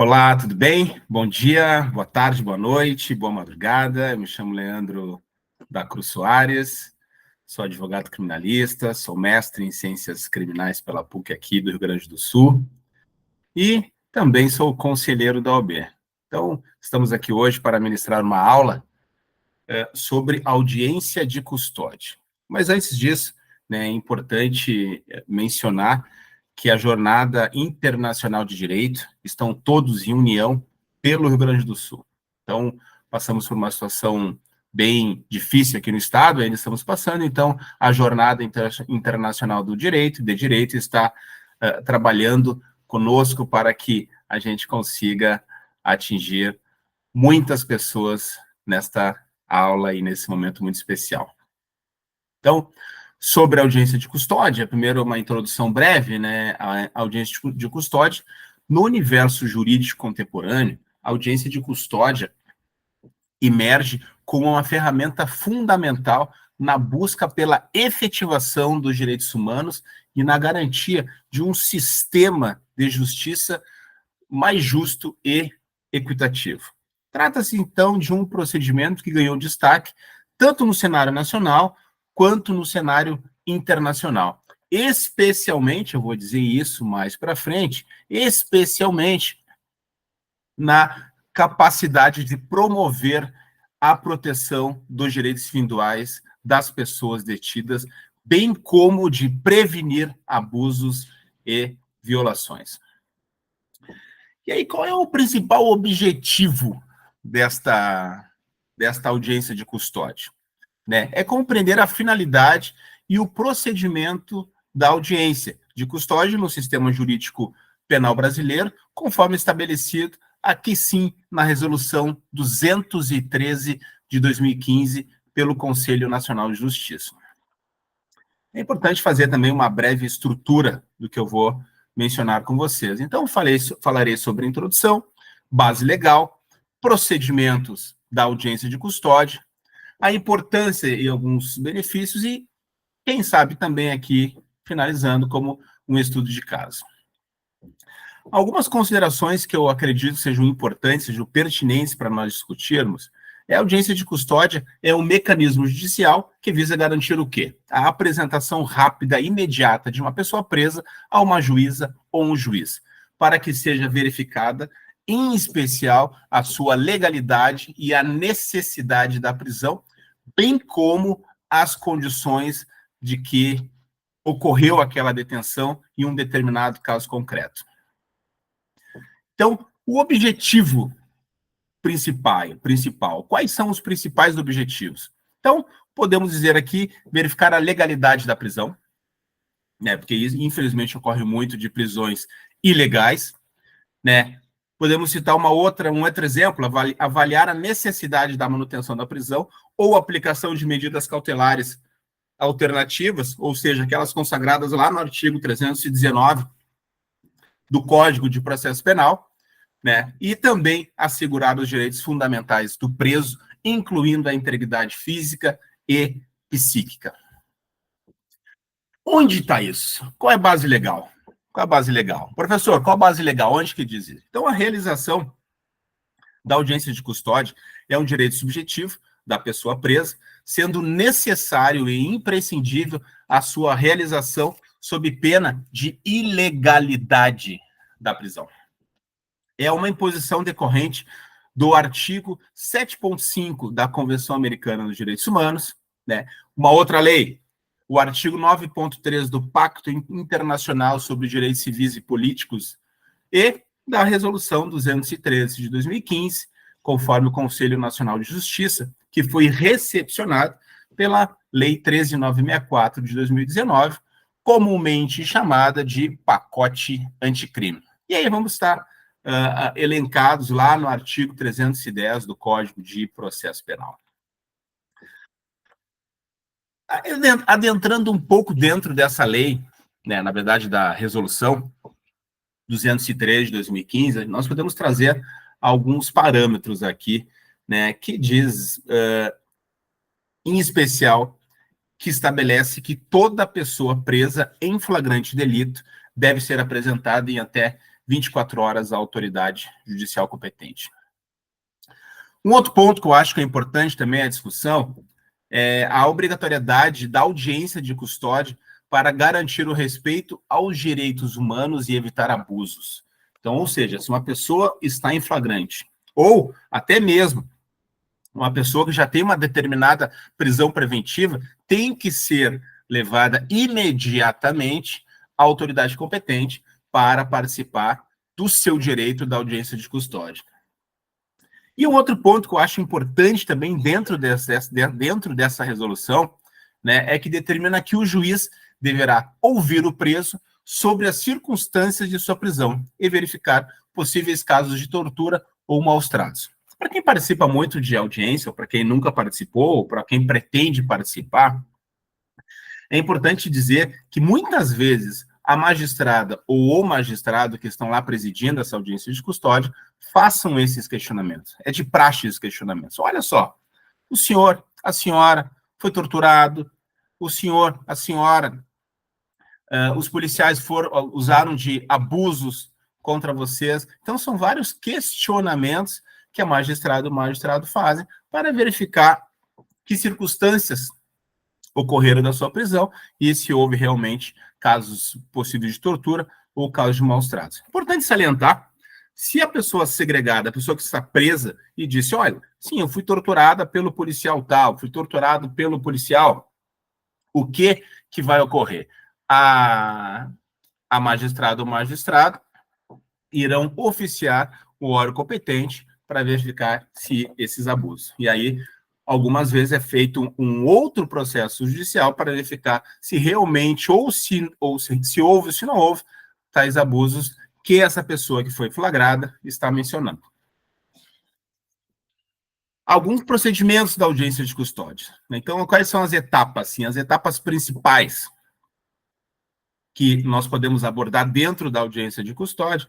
Olá, tudo bem? Bom dia, boa tarde, boa noite, boa madrugada. Eu me chamo Leandro da Cruz Soares, sou advogado criminalista, sou mestre em Ciências Criminais pela PUC aqui do Rio Grande do Sul e também sou conselheiro da OAB. Então, estamos aqui hoje para ministrar uma aula sobre audiência de custódia. Mas antes disso, é importante mencionar que a Jornada Internacional de Direito estão todos em união pelo Rio Grande do Sul. Então, passamos por uma situação bem difícil aqui no Estado, ainda estamos passando, então a Jornada Internacional do Direito, de Direito, está trabalhando conosco para que a gente consiga atingir muitas pessoas nesta aula e nesse momento muito especial. Então, sobre a audiência de custódia, primeiro uma introdução breve, né? A audiência de custódia, no universo jurídico contemporâneo, a audiência de custódia emerge como uma ferramenta fundamental na busca pela efetivação dos direitos humanos e na garantia de um sistema de justiça mais justo e equitativo. Trata-se, então, de um procedimento que ganhou destaque tanto no cenário nacional quanto no cenário internacional. Especialmente, eu vou dizer isso mais para frente, especialmente na capacidade de promover a proteção dos direitos individuais das pessoas detidas, bem como de prevenir abusos e violações. E aí, qual é o principal objetivo desta audiência de custódia? É compreender a finalidade e o procedimento da audiência de custódia no sistema jurídico penal brasileiro, conforme estabelecido aqui sim na Resolução 213 de 2015 pelo Conselho Nacional de Justiça. É importante fazer também uma breve estrutura do que eu vou mencionar com vocês. Então, falarei sobre a introdução, base legal, procedimentos da audiência de custódia, a importância e alguns benefícios e, quem sabe, também aqui, finalizando, como um estudo de caso. Algumas considerações que eu acredito sejam importantes, sejam pertinentes para nós discutirmos, a audiência de custódia é um mecanismo judicial que visa garantir o quê? A apresentação rápida e imediata de uma pessoa presa a uma juíza ou um juiz, para que seja verificada, em especial, a sua legalidade e a necessidade da prisão, bem como as condições de que ocorreu aquela detenção em um determinado caso concreto. Então, o objetivo principal, quais são os principais objetivos? Então, podemos dizer aqui, verificar a legalidade da prisão, né, porque infelizmente ocorre muito de prisões ilegais, né? Podemos citar um outro exemplo, avaliar a necessidade da manutenção da prisão ou aplicação de medidas cautelares alternativas, ou seja, aquelas consagradas lá no artigo 319 do Código de Processo Penal, né? E também assegurar os direitos fundamentais do preso, incluindo a integridade física e psíquica. Onde está isso? Qual é a base legal? Qual é a base legal? Professor, qual a base legal? Onde que diz isso? Então, a realização da audiência de custódia é um direito subjetivo da pessoa presa, sendo necessário e imprescindível a sua realização sob pena de ilegalidade da prisão. É uma imposição decorrente do artigo 7.5 da Convenção Americana dos Direitos Humanos, né? Uma outra lei, o artigo 9.3 do Pacto Internacional sobre Direitos Civis e Políticos e da Resolução 213 de 2015, conforme o Conselho Nacional de Justiça, que foi recepcionado pela Lei 13.964 de 2019, comumente chamada de pacote anticrime. E aí vamos estar elencados lá no artigo 310 do Código de Processo Penal. Adentrando um pouco dentro dessa lei, né, na verdade da Resolução 203 de 2015, nós podemos trazer alguns parâmetros aqui, né, que diz, em especial, que estabelece que toda pessoa presa em flagrante delito deve ser apresentada em até 24 horas à autoridade judicial competente. Um outro ponto que eu acho que é importante também a discussão é a obrigatoriedade da audiência de custódia para garantir o respeito aos direitos humanos e evitar abusos. Então, ou seja, se uma pessoa está em flagrante, ou até mesmo uma pessoa que já tem uma determinada prisão preventiva, tem que ser levada imediatamente à autoridade competente para participar do seu direito da audiência de custódia. E um outro ponto que eu acho importante também dentro dessa resolução, né, é que determina que o juiz deverá ouvir o preso sobre as circunstâncias de sua prisão e verificar possíveis casos de tortura ou maus-tratos. Para quem participa muito de audiência, ou para quem nunca participou, ou para quem pretende participar, é importante dizer que muitas vezes a magistrada ou o magistrado que estão lá presidindo essa audiência de custódia façam esses questionamentos. É de praxe esses questionamentos. Olha só, o senhor, a senhora foi torturado, o senhor, a senhora, os policiais usaram de abusos contra vocês. Então, são vários questionamentos que a magistrada e o magistrado fazem para verificar que circunstâncias ocorreram da sua prisão e se houve realmente casos possíveis de tortura ou casos de maus-tratos. Importante salientar, se a pessoa segregada, a pessoa que está presa e disse, olha, sim, eu fui torturada pelo policial tal, fui torturado pelo policial, o que vai ocorrer? A magistrada ou magistrado irão oficiar o órgão competente para verificar se esses abusos. E aí, algumas vezes é feito um outro processo judicial para verificar se realmente se houve ou se não houve tais abusos que essa pessoa que foi flagrada está mencionando. Alguns procedimentos da audiência de custódia. Então, quais são as etapas? Sim, as etapas principais que nós podemos abordar dentro da audiência de custódia,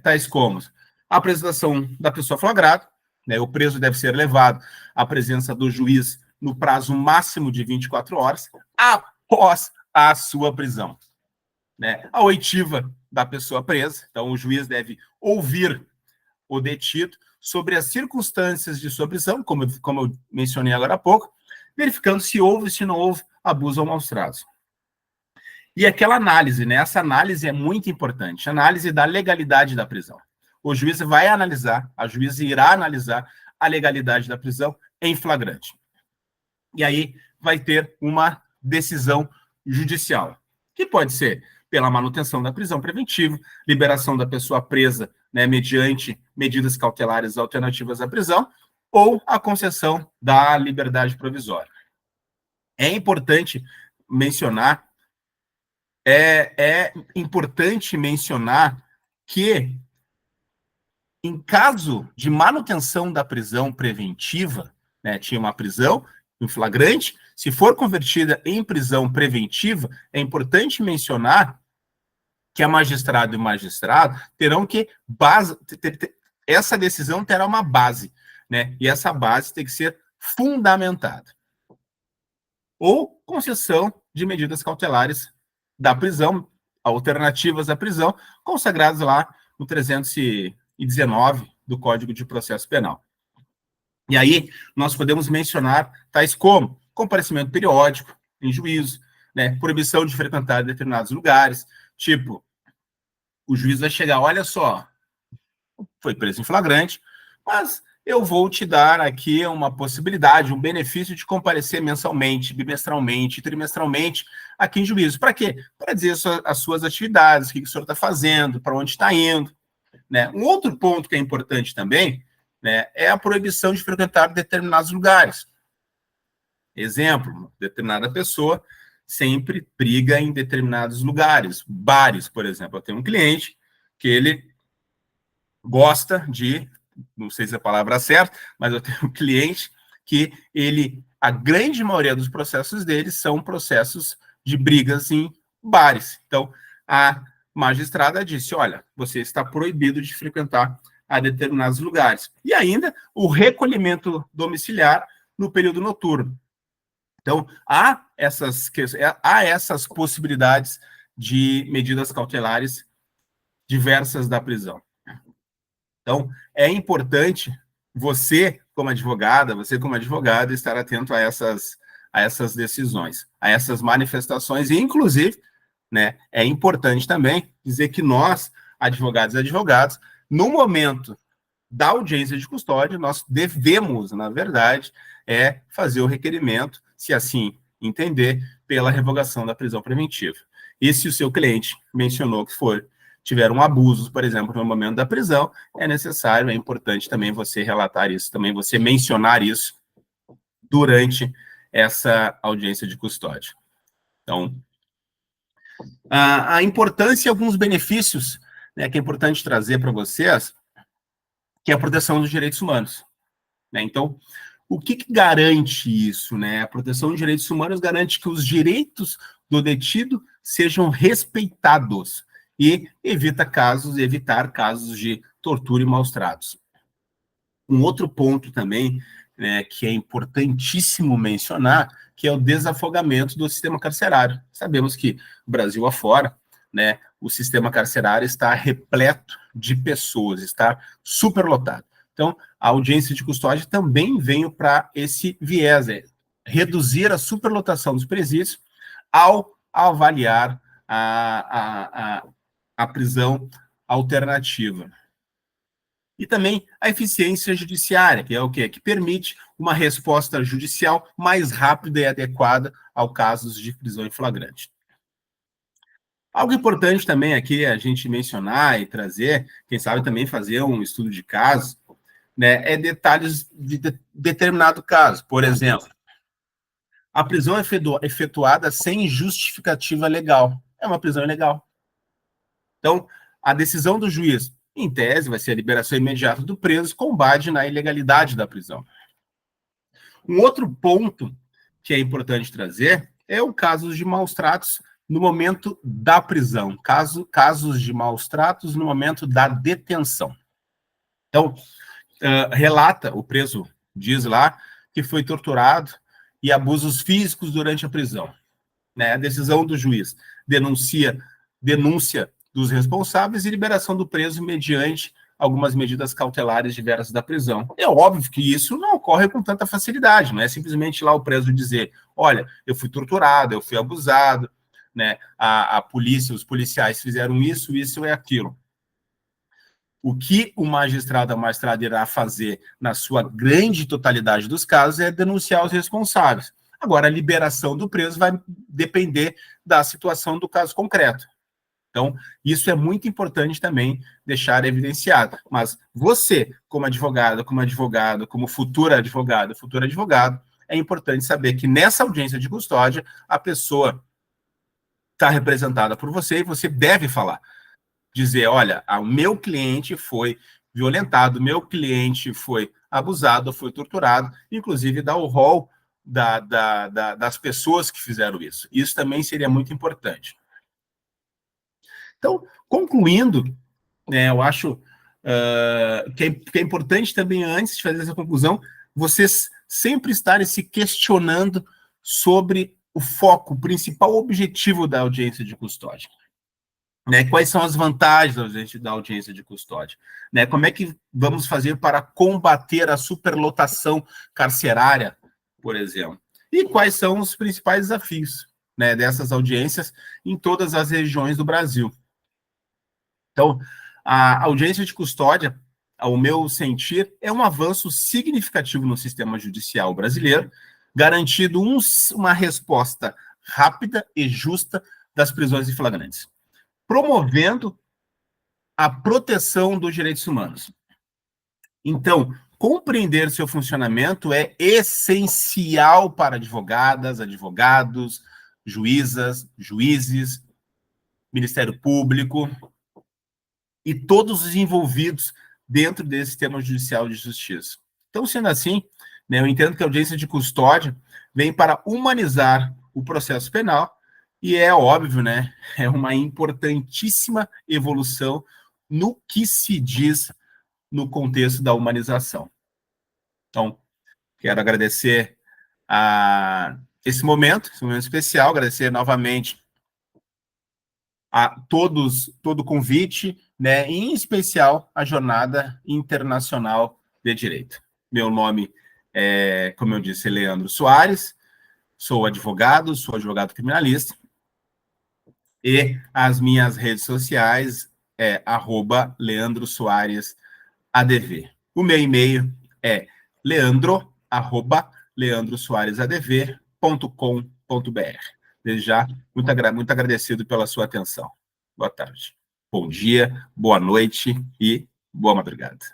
tais como a apresentação da pessoa flagrada, né, o preso deve ser levado à presença do juiz no prazo máximo de 24 horas após a sua prisão. Né? A oitiva da pessoa presa, então o juiz deve ouvir o detido sobre as circunstâncias de sua prisão, como eu mencionei agora há pouco, verificando se houve, se não houve abuso ou maus-tratos. E aquela análise, né? Essa análise é muito importante, análise da legalidade da prisão. O juiz vai analisar, a juíza irá analisar a legalidade da prisão em flagrante. E aí vai ter uma decisão judicial, que pode ser pela manutenção da prisão preventiva, liberação da pessoa presa, né, mediante medidas cautelares alternativas à prisão, ou a concessão da liberdade provisória. É importante mencionar que, em caso de manutenção da prisão preventiva, né, tinha uma prisão em flagrante, se for convertida em prisão preventiva, é importante mencionar que a magistrada e o magistrado terão que essa decisão terá uma base, né, e essa base tem que ser fundamentada. Ou concessão de medidas cautelares da prisão, alternativas à prisão, consagradas lá no 319 do Código de Processo Penal. E aí, nós podemos mencionar tais como comparecimento periódico em juízo, né, proibição de frequentar determinados lugares, tipo, o juiz vai chegar, olha só, foi preso em flagrante, mas eu vou te dar aqui uma possibilidade, um benefício de comparecer mensalmente, bimestralmente, trimestralmente aqui em juízo. Para quê? Para dizer as suas atividades, o que o senhor está fazendo, para onde está indo. Né? Um outro ponto que é importante também, né, é a proibição de frequentar determinados lugares. Exemplo, determinada pessoa sempre briga em determinados lugares, bares, por exemplo. Eu tenho um cliente que ele gosta de, não sei se é a palavra certa, mas eu tenho um cliente que a grande maioria dos processos dele são processos de brigas em bares. Então, a magistrada disse, olha, você está proibido de frequentar a determinados lugares. E ainda o recolhimento domiciliar no período noturno. Então, há essas possibilidades de medidas cautelares diversas da prisão. Então, é importante você, como advogada, estar atento a essas decisões, a essas manifestações, e, inclusive, né, é importante também dizer que nós, advogados e advogados, no momento da audiência de custódia, nós devemos, na verdade, fazer o requerimento, se assim entender, pela revogação da prisão preventiva. E se o seu cliente mencionou que tiver um abuso, por exemplo, no momento da prisão, é necessário, é importante também você relatar isso, também você mencionar isso durante essa audiência de custódia. Então, a importância e alguns benefícios, né, que é importante trazer para vocês, que é a proteção dos direitos humanos. Né? Então, o que garante isso? Né? A proteção dos direitos humanos garante que os direitos do detido sejam respeitados e evitar casos de tortura e maus tratos. Um outro ponto também, né, que é importantíssimo mencionar, que é o desafogamento do sistema carcerário. Sabemos que, Brasil afora, né, o sistema carcerário está repleto de pessoas, está superlotado. Então, a audiência de custódia também veio para esse viés, reduzir a superlotação dos presídios ao avaliar a prisão alternativa. E também a eficiência judiciária, que é o quê? Que permite uma resposta judicial mais rápida e adequada ao casos de prisão em flagrante. Algo importante também aqui a gente mencionar e trazer, quem sabe também fazer um estudo de caso, né, é detalhes de determinado caso. Por exemplo, a prisão efetuada sem justificativa legal. É uma prisão ilegal. Então, a decisão do juiz, em tese, vai ser a liberação imediata do preso com base na ilegalidade da prisão. Um outro ponto que é importante trazer é o caso de maus tratos no momento da prisão, casos de maus tratos no momento da detenção. Então, relata, o preso diz lá que foi torturado e abusos físicos durante a prisão. Né? A decisão do juiz denúncia dos responsáveis e liberação do preso mediante algumas medidas cautelares diversas da prisão. É óbvio que isso não ocorre com tanta facilidade, não é simplesmente lá o preso dizer, olha, eu fui torturado, eu fui abusado, né? A polícia, os policiais fizeram isso e aquilo. O que o magistrado, a magistrada irá fazer na sua grande totalidade dos casos é denunciar os responsáveis. Agora, a liberação do preso vai depender da situação do caso concreto. Então, isso é muito importante também deixar evidenciado. Mas você, como advogado, como futuro advogado, é importante saber que nessa audiência de custódia, a pessoa está representada por você e você deve falar. Dizer, olha, o meu cliente foi violentado, meu cliente foi abusado, foi torturado, inclusive dar o rol das pessoas que fizeram isso. Isso também seria muito importante. Então, concluindo, né, eu acho que é importante também, antes de fazer essa conclusão, vocês sempre estarem se questionando sobre o foco, o principal objetivo da audiência de custódia. Né, quais são as vantagens da audiência de custódia? Né, como é que vamos fazer para combater a superlotação carcerária, por exemplo? E quais são os principais desafios, né, dessas audiências em todas as regiões do Brasil? Então, a audiência de custódia, ao meu sentir, é um avanço significativo no sistema judicial brasileiro, garantindo uma resposta rápida e justa das prisões em flagrantes, promovendo a proteção dos direitos humanos. Então, compreender seu funcionamento é essencial para advogadas, advogados, juízas, juízes, Ministério Público e todos os envolvidos dentro desse sistema judicial de justiça. Então, sendo assim, né, eu entendo que a audiência de custódia vem para humanizar o processo penal e é óbvio, né, é uma importantíssima evolução no que se diz no contexto da humanização. Então, quero agradecer esse momento especial, agradecer novamente a todo o convite, né, em especial a Jornada Internacional de Direito. Meu nome é, como eu disse, Leandro Soares, sou advogado criminalista, e as minhas redes sociais é @LeandroSoaresADV. O meu e-mail é leandro@leandrosoaresadv.com.br. Desde já, muito agradecido pela sua atenção. Boa tarde. Bom dia, boa noite e boa madrugada.